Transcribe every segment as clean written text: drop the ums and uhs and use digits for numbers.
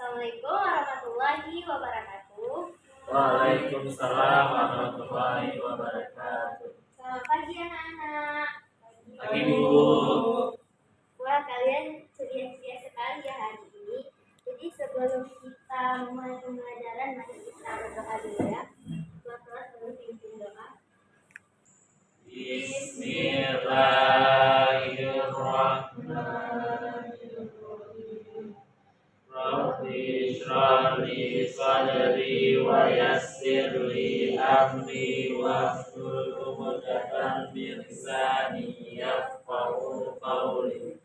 Assalamualaikum warahmatullahi wabarakatuh. Waalaikumsalam warahmatullahi wabarakatuh. Selamat pagi anak-anak. Pagi Bu. Wah, kalian ceria-ceria sekali ya hari ini. Jadi sebelum kita memulai pembelajaran, mari kita berdoa dulu ya. Kelas perlu pimpin doa. Bismillahirrahmanirrahim. Rabbi shrah li sadri wa yassir li amri wahlul 'uqdatam min lisani yafqahu qawli.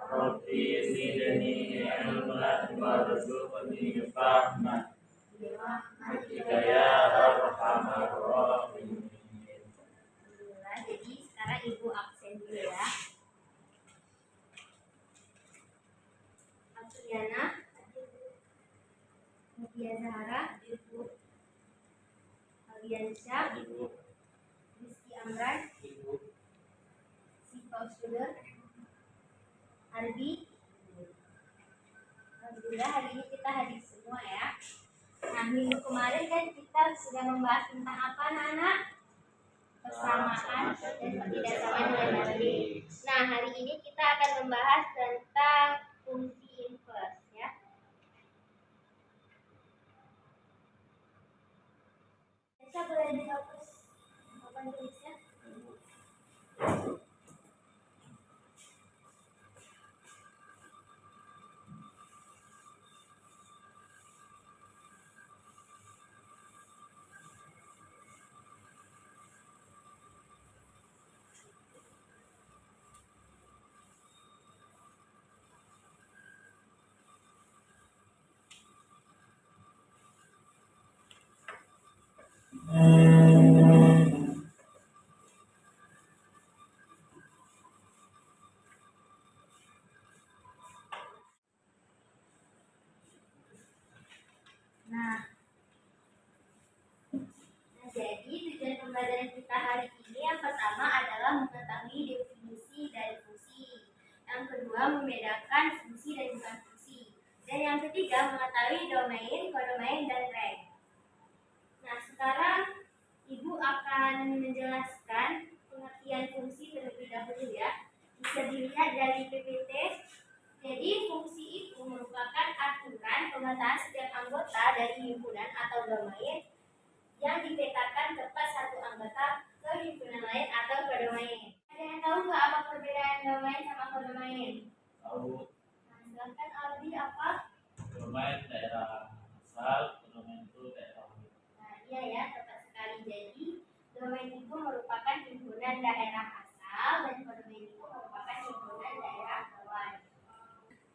Rabbi zidni ilman warzuqni fahman. Birahmatika ya arhamar rahimin. Alhamdulillah. Jadi sekarang Ibu absen dulu ya. Apriana, Mutia Zahara, Ibu Aliansyah, Rizky Amran, Siva Suder, Ardi. Alhamdulillah hari ini kita hadir semua ya. Nah, minggu kemarin kan kita sudah membahas tentang apa anak-anak? Persamaan dan ketidaksamaan nilai matematik. Nah, hari ini kita akan membahas tentang fungsi inverse ya. Bisa boleh dihapus papan tulisnya? Nah, jadi tujuan pembelajaran kita hari ini yang pertama adalah mengetahui definisi dari fungsi. Yang kedua membedakan fungsi dan bukan fungsi. Dan yang ketiga mengetahui domain, kodomain, dan rank. Nah, sekarang Ibu akan menjelaskan pengertian fungsi terlebih dahulu ya. Bisa dilihat dari PPT. Jadi fungsi itu merupakan aturan pemetaan setiap anggota dari himpunan atau domain yang dipetakan tepat satu anggota ke himpunan lain atau ke domain. Ada yang tahu nggak apa perbedaan domain sama kodomain? Tahu. Nah, silakan Aldi, apa? Domain daerah asal, domain itu daerah. Nah, iya ya, tepat sekali. Jadi domain itu merupakan himpunan daerah asal dan kodomain itu merupakan himpunan daerah kawan.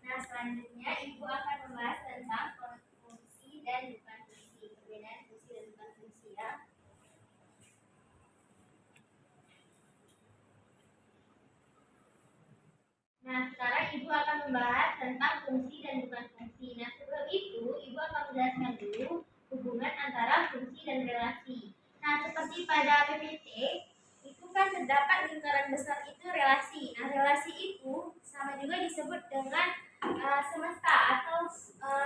Nah, selanjutnya Ibu akan membahas tentang fungsi dan bukan fungsi, perbedaan fungsi dan bukan fungsi ya. Nah, sekarang Ibu akan membahas tentang fungsi dan bukan fungsi. Nah, sebelum itu Ibu akan menjelaskan dulu hubungan antara fungsi dan relasi. Nah, seperti pada PPT, itu kan terdapat lingkaran besar itu relasi. Nah, relasi itu sama juga disebut dengan semesta atau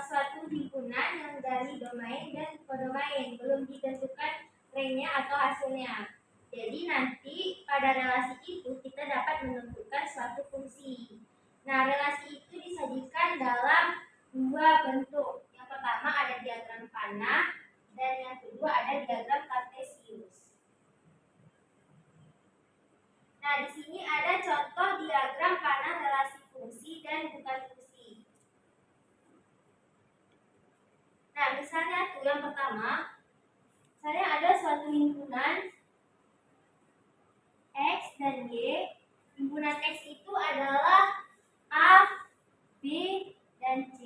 suatu himpunan yang dari domain dan kodomain, belum ditentukan ranknya atau hasilnya. Jadi nanti pada relasi itu kita dapat menentukan suatu fungsi. Nah, relasi itu disajikan dalam dua bentuk. Yang pertama ada diagram panah dan yang kedua ada diagram kartesius. Nah, di sini ada contoh diagram panah relasi fungsi dan bukan fungsi. yang pertama, misalnya ada suatu himpunan X dan Y. Himpunan X itu adalah A, B, dan C,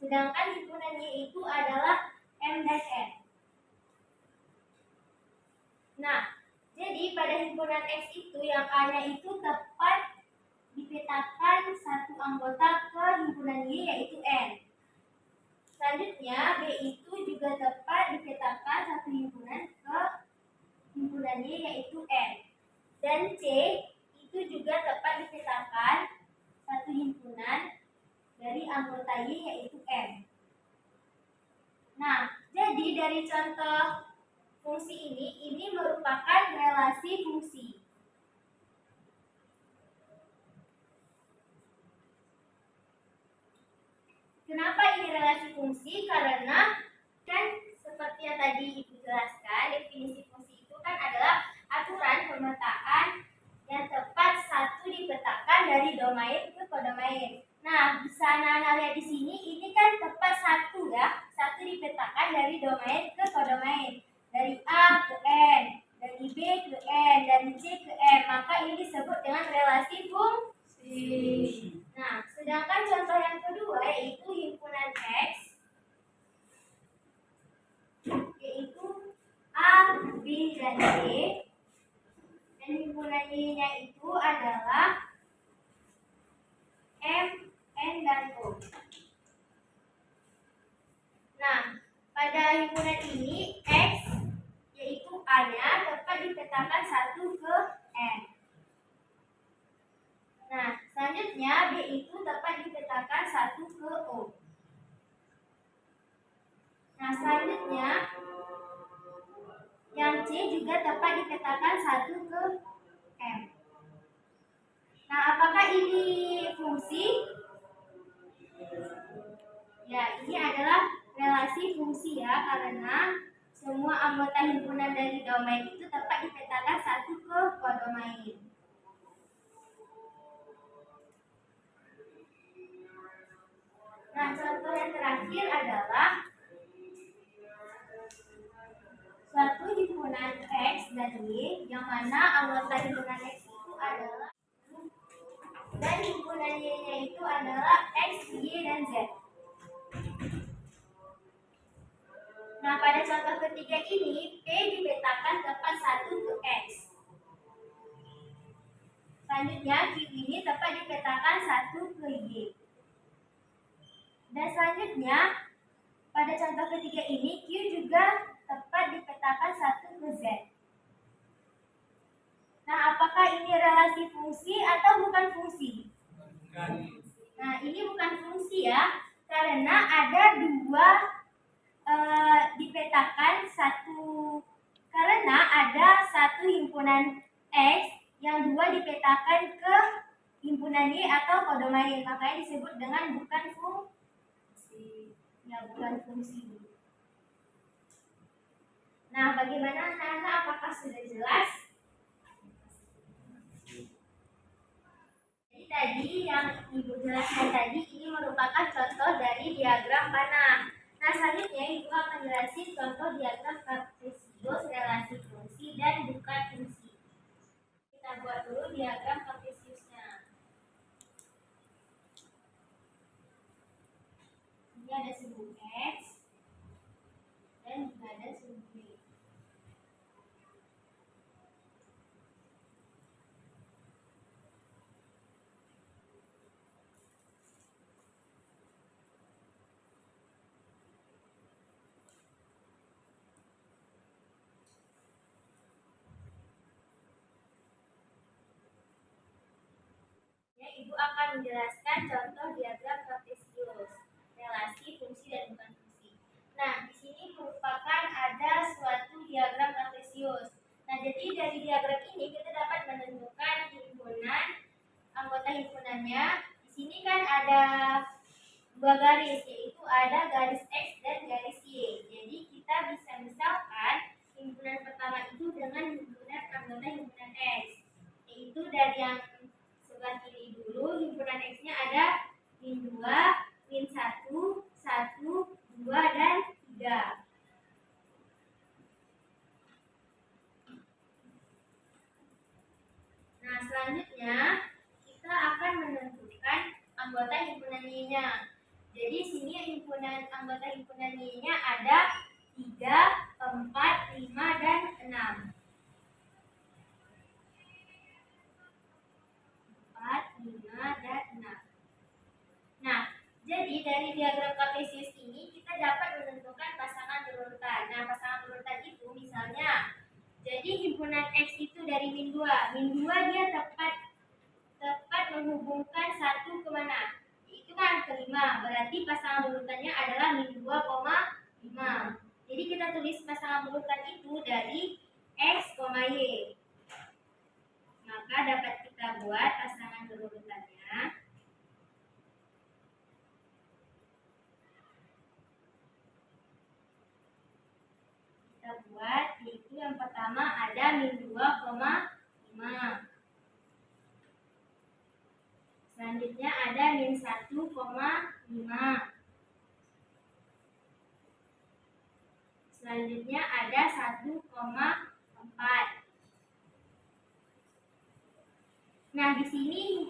sedangkan himpunan Y itu adalah M dan N. Nah, jadi pada himpunan X itu yang A-nya itu tepat dipetakan satu anggota ke himpunan Y yaitu N. Selanjutnya B itu juga tepat dipetakan satu himpunan ke himpunan Y yaitu N. Dan C itu juga tepat dipetakan satu himpunan dari anggota Y yaitu M. Nah, jadi dari contoh fungsi ini merupakan relasi fungsi. Kenapa ini relasi fungsi? Karena kan seperti yang tadi Ibu jelaskan, definisi fungsi itu kan adalah aturan pemetaan yang tepat satu dipetakan dari domain ke kodomain. Nah, bisa Nana lihat di sini, ini kan tepat satu ya, satu dipetakan dari domain ke kodomain. Dari A ke N, dari B ke N, dari C ke M, maka ini disebut dengan relasi fungsi. Nah, sedangkan contoh yang kedua yaitu himpunan X, yaitu A, B, dan C, dan himpunan Y-nya itu adalah M, N, dan O. Nah, pada himpunan ini X yaitu A-nya dapat dipetakan satu ke N. Nah, selanjutnya B itu dapat dipetakan satu ke O. Nah, selanjutnya yang C juga dapat dipetakan satu ke M. Nah, apakah ini fungsi? Ya, ini adalah relasi fungsi ya, karena semua anggota himpunan dari domain itu dapat dipetakan satu ke kodomain. Nah, contoh yang terakhir adalah suatu himpunan X dan Y, yang mana anggota himpunan X itu adalah dan himpunan Y-nya itu adalah X, Y, dan Z. Nah, pada contoh ketiga ini, P dipetakan tepat satu ke X. Selanjutnya, Q ini tepat dipetakan satu ke Y. Dan selanjutnya, pada contoh ketiga ini, Q juga tepat dipetakan satu ke Z. Nah, apakah ini relasi fungsi atau bukan fungsi? Nah, ini bukan fungsi ya, karena ada dua dipetakan satu, karena ada satu himpunan X yang dua dipetakan ke himpunan Y atau kodomain, makanya disebut dengan bukan fungsi. Ya, bukan fungsi. Nah, bagaimana Nana? Apakah sudah jelas? Jadi tadi yang Ibu jelaskan tadi ini merupakan contoh dari diagram panah. Nah, selanjutnya Ibu akan jelasin contoh diagram kartesius relasi fungsi dan bukan fungsi. Kita buat dulu diagram kartesiusnya. Ini ada sumbu X dan juga ada sumbu Y. Ibu akan menjelaskan contoh diagram kartesius, relasi fungsi dan bukan fungsi. Nah, di sini merupakan ada suatu diagram kartesius. Nah, jadi dari diagram ini kita dapat menentukan himpunan, anggota himpunannya. Di sini kan ada dua garis, yaitu ada garis X dan garis Y. Jadi kita bisa misalkan himpunan pertama itu dengan himpunan anggota himpunan X, yaitu dari yang sebelah kiri dulu, himpunan X-nya ada min 2, min 1, 1, 2, dan 3. sini anggota himpunan Y-nya ada 3, 4, 5, dan 6. 4, 5, dan 6. Nah, jadi dari diagram kartesius ini kita dapat menentukan pasangan berurutan. Nah, pasangan berurutan itu misalnya, jadi himpunan X itu dari min 2. Min 2 dia tepat menghubungkan 1 ke mana? Itu kan ke 5. Berarti pasangan berurutannya adalah min 2,5. Jadi kita tulis pasangan berurutan itu dari X, Y. Maka dapat kita buat pasangan berurutannya. Kita buat, yaitu yang pertama ada min 2,5. Selanjutnya ada min 1,5. Selanjutnya ada 1,4. Nah, di sini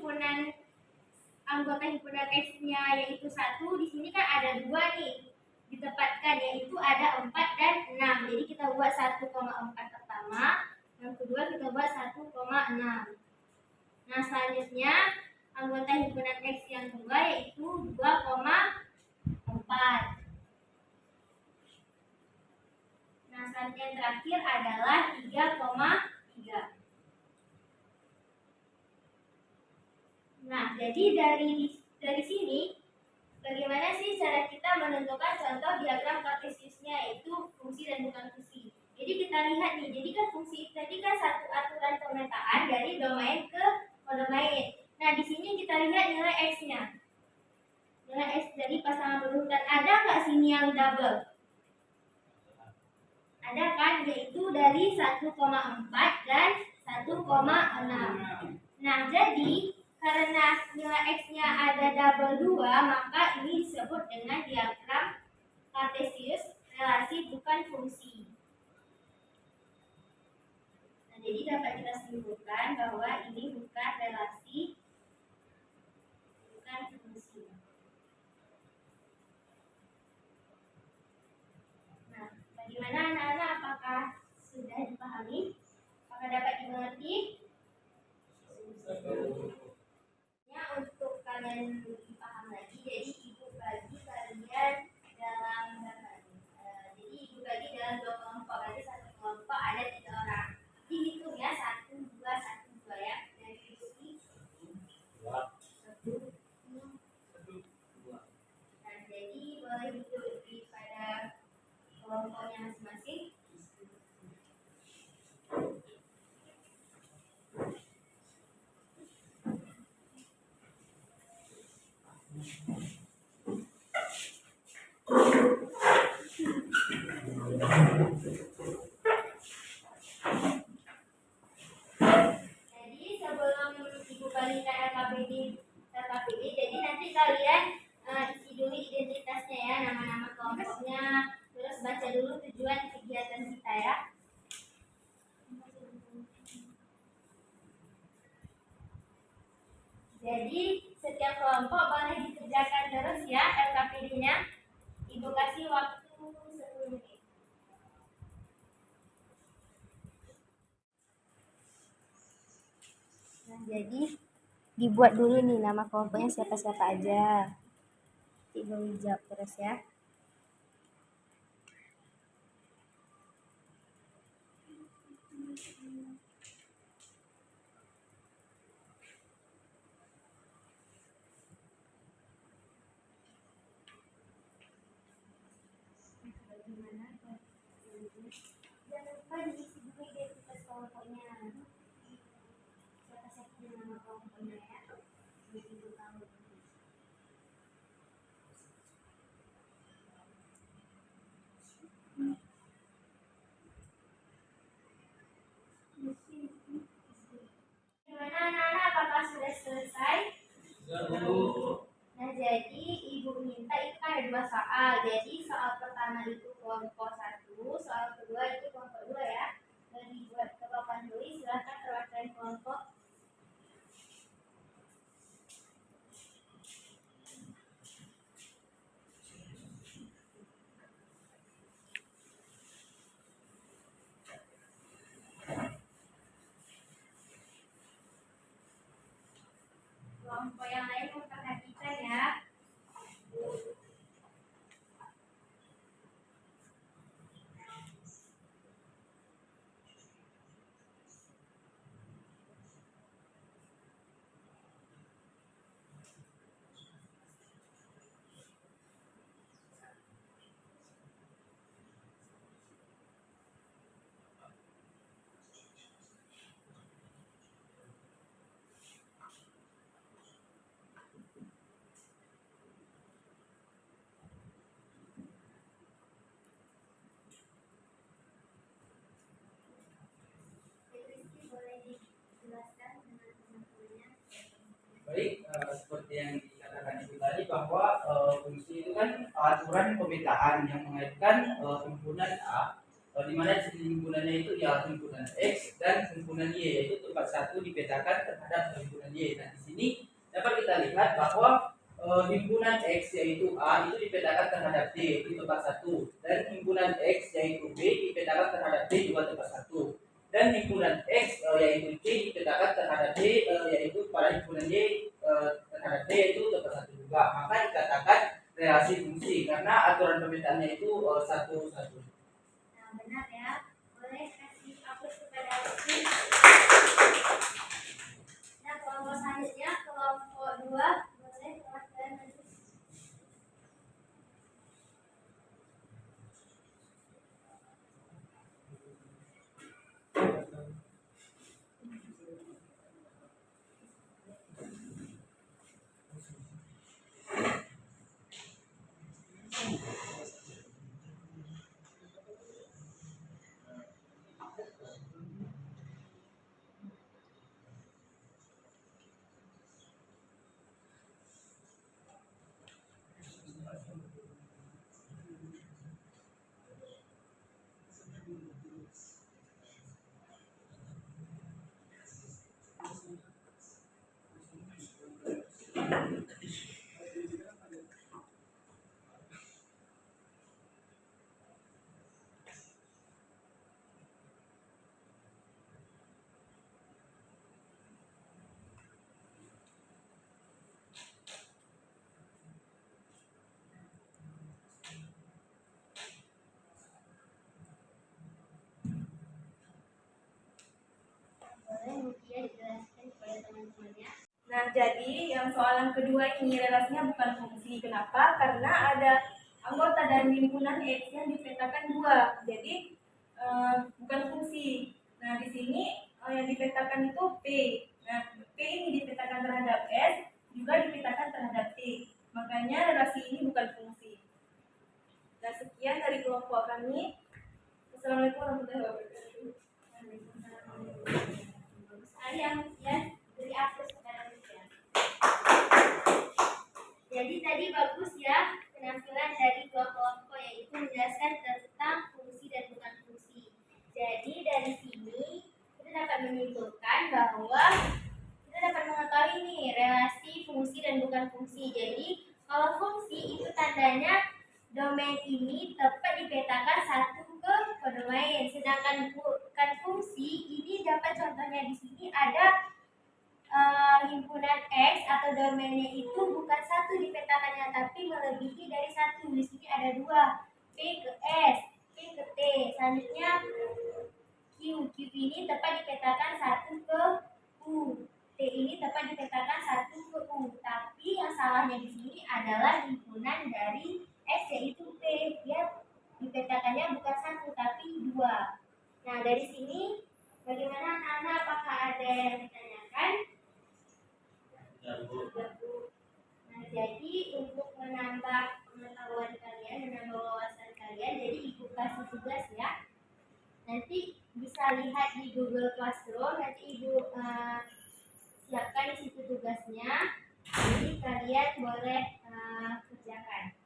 anggota himpunan X-nya yaitu 1, di sini kan ada 2 nih. Ditempatkan, yaitu ada 4 dan 6. Jadi kita buat 1,4 pertama, yang kedua kita buat 1,6. Nah, selanjutnya anggota himpunan X yang kedua yaitu 2,4. Nah, selanjutnya yang terakhir adalah 3,3. Nah, jadi dari sini bagaimana sih cara kita menentukan contoh diagram kartesiusnya, yaitu fungsi dan bukan fungsi. Jadi kita lihat nih, jadi kan fungsi tadi kan satu aturan pemetaan dari domain ke kodomain. Nah, di sini kita lihat nilai X-nya. Nilai X dari pasangan berurutan, ada nggak sini yang double? Ada kan, yaitu dari 1,4 dan 1,6. Nah, jadi karena nilai X-nya ada double 2, maka ini disebut dengan diagram kartesius relasi bukan fungsi. Nah, jadi dapat kita simpulkan bahwa ini bukan relasi, bukan fungsi. Nah, bagaimana anak-anak, apakah sudah dipahami? Apakah dapat dimengerti? Untuk kalian lebih paham lagi, jadi ibu bagi kalian dalam jadi ibu bagi dalam 2 kelompok. Berarti satu kelompok ada 3 orang. Dihitung ya, 1, 2, 1, 2 ya. Dari sini 1, 2. Nah, jadi boleh duduk pada kelompoknya masing-masing. Jadi sebelum ibu balikan LKPD, jadi nanti kalian isi dulu identitasnya ya, nama-nama kelompoknya, terus baca dulu tujuan kegiatan kita ya. Jadi setiap kelompok boleh dikerjakan terus ya LKPD-nya. Ibu kasih waktu 10 menit. Nah, jadi dibuat dulu nih nama kelompoknya siapa-siapa aja. Ibu jawab terus ya. Jangan lupa diisi dulu identitas kelompoknya. Siapa-siapa nama kelompoknya ya. Ibu tahu. Gimana anak-anak, apakah sudah selesai? Nah, jadi ibu minta itu kan ada 2 soal. Jadi soal pertama itu kelompok 1, soal kedua itu kelompok 2 ya. Dan dibuat ke papan tulis, silahkan perwakilan kelompok. yang dikatakan itu tadi bahwa fungsi itu kan aturan pemetaan yang mengaitkan himpunan A, di mana himpunannya itu ya himpunan X dan himpunan Y, yaitu tempat satu dipetakan terhadap himpunan Y. Nah, di sini dapat kita lihat bahwa himpunan X yaitu A itu dipetakan terhadap D di tempat satu, dan himpunan X yaitu B dipetakan terhadap D juga tempat satu, dan himpunan X yaitu C dipetakan terhadap D yaitu pada himpunan Y terhadap D itu tempat satu juga. Maka dikatakan relasi fungsi karena aturan pemetaannya itu satu-satu. Nah, benar ya. Boleh kasih hapus kepada Rizky. Nah, kelompok selanjutnya kelompok 2. Boleh keluarkan nanti. Boleh mungkin dijelaskan kepada teman-temannya. Nah, jadi yang soalan kedua ini relasinya bukan fungsi. Kenapa? Karena ada anggota dari himpunan X yang dipetakan 2. Jadi bukan fungsi. Nah, di sini yang dipetakan itu P. Nah, P ini dipetakan terhadap S, juga dipetakan terhadap T. Makanya relasi ini bukan fungsi. Nah, sekian dari kelompok kami. Assalamualaikum warahmatullahi wabarakatuh. Yang beri hapus kepada Rizky. Jadi tadi bagus ya penampilan dari dua kelompok, yaitu menjelaskan tentang fungsi dan bukan fungsi. Jadi dari sini kita dapat menyimpulkan bahwa kita dapat mengetahui nih relasi fungsi dan bukan fungsi. Jadi kalau fungsi itu tandanya domain ini tepat dipetakan satu ke domain, sedangkan bukan fungsi ini dapat contohnya di sini ada himpunan X atau domainnya itu bukan satu dipetakannya tapi melebihi dari satu. Di sini ada 2, P ke S, P ke T. Selanjutnya Q ini tepat dipetakan satu ke U, T ini tepat dipetakan satu ke U. Tapi yang salahnya di sini adalah himpunan dari X yaitu P, dia dipetakannya bukan satu tapi 2. Nah, dari sini bagaimana anak-anak, apakah ada yang ditanyakan? Nah, jadi untuk menambah pengetahuan kalian, menambah wawasan kalian, jadi ibu kasih tugas ya. Nanti bisa lihat di Google Classroom, nanti ibu siapkan di situ tugasnya. Jadi kalian boleh kerjakan.